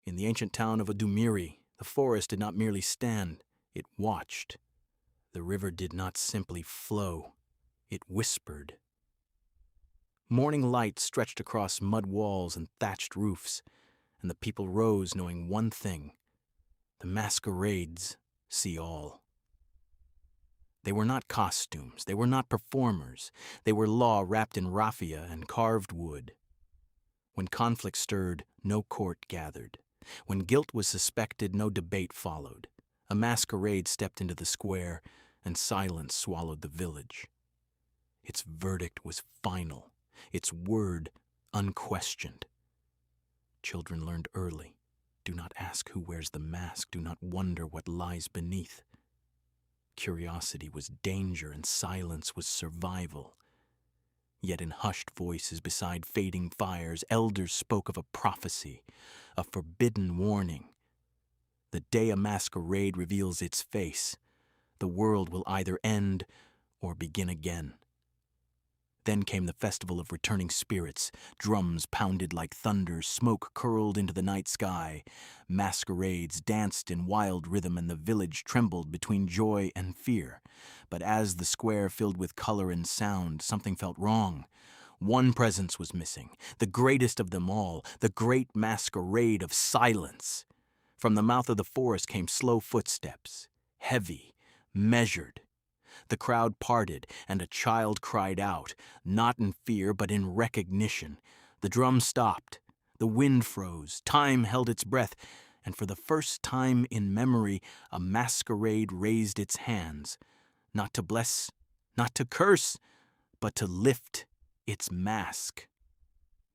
In the ancient town of Odumiri, the forest did not merely stand, it watched. The river did not simply flow, it whispered. Morning light stretched across mud walls and thatched roofs, and the people rose knowing one thing: the masquerades see all. They were not costumes, they were not performers, they were law wrapped in raffia and carved wood. When conflict stirred, no court gathered. When guilt was suspected, no debate followed. A masquerade stepped into the square, and silence swallowed the village. Its verdict was final, its word unquestioned. Children learned early. Do not ask who wears the mask, do not wonder what lies beneath. Curiosity was danger, and silence was survival. Yet in hushed voices beside fading fires, elders spoke of a prophecy, a forbidden warning. The day a masquerade reveals its face, the world will either end or begin again. Then came the festival of returning spirits. Drums pounded like thunder, smoke curled into the night sky. Masquerades danced in wild rhythm, and the village trembled between joy and fear. But as the square filled with color and sound, something felt wrong. One presence was missing, the greatest of them all, the great masquerade of silence. From the mouth of the forest came slow footsteps, heavy, measured. The crowd parted, and a child cried out, not in fear but in recognition. The drum stopped, the wind froze, time held its breath, and for the first time in memory, a masquerade raised its hands, not to bless, not to curse, but to lift its mask.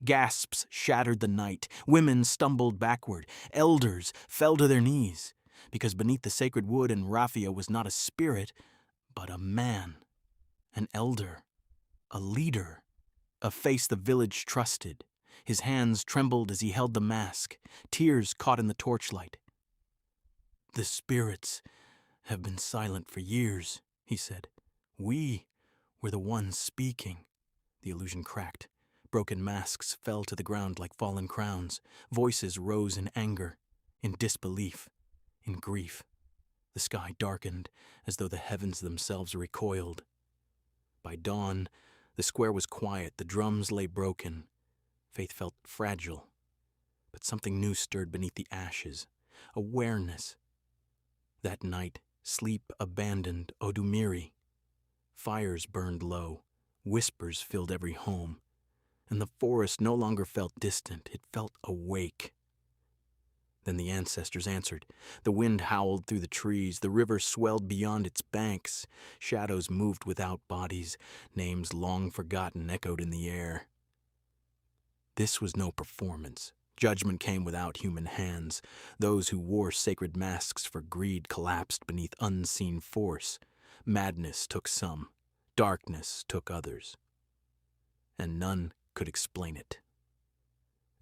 Gasps shattered the night, women stumbled backward, elders fell to their knees, because beneath the sacred wood and raffia was not a spirit, but a man, an elder, a leader, a face the village trusted. His hands trembled as he held the mask, tears caught in the torchlight. "The spirits have been silent for years," he said. "We were the ones speaking." The illusion cracked. Broken masks fell to the ground like fallen crowns. Voices rose in anger, in disbelief, in grief. The sky darkened, as though the heavens themselves recoiled. By dawn, the square was quiet, the drums lay broken. Faith felt fragile, but something new stirred beneath the ashes. Awareness. That night, sleep abandoned Odumiri. Fires burned low, whispers filled every home, and the forest no longer felt distant, it felt awake. Then the ancestors answered. The wind howled through the trees, the river swelled beyond its banks. Shadows moved without bodies, names long forgotten echoed in the air. This was no performance. Judgment came without human hands. Those who wore sacred masks for greed collapsed beneath unseen force. Madness took some, darkness took others, and none could explain it.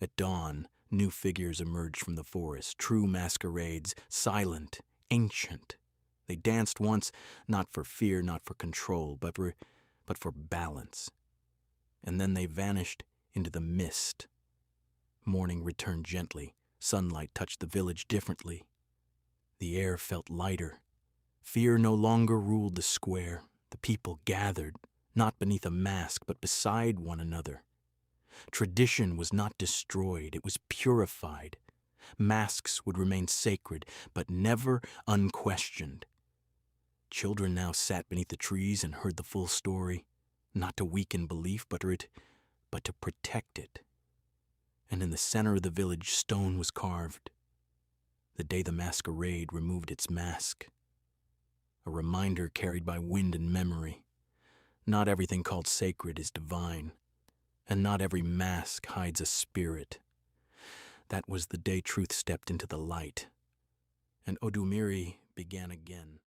At dawn, new figures emerged from the forest, true masquerades, silent, ancient. They danced once, not for fear, not for control, but for balance. And then they vanished into the mist. Morning returned gently. Sunlight touched the village differently. The air felt lighter. Fear no longer ruled the square. The people gathered, not beneath a mask, but beside one another. Tradition was not destroyed, it was purified. Masks would remain sacred, but never unquestioned. Children now sat beneath the trees and heard the full story, not to weaken belief, but to protect it. And in the center of the village, stone was carved. The day the masquerade removed its mask. A reminder carried by wind and memory. Not everything called sacred is divine. And not every mask hides a spirit. That was the day truth stepped into the light, and Odumiri began again.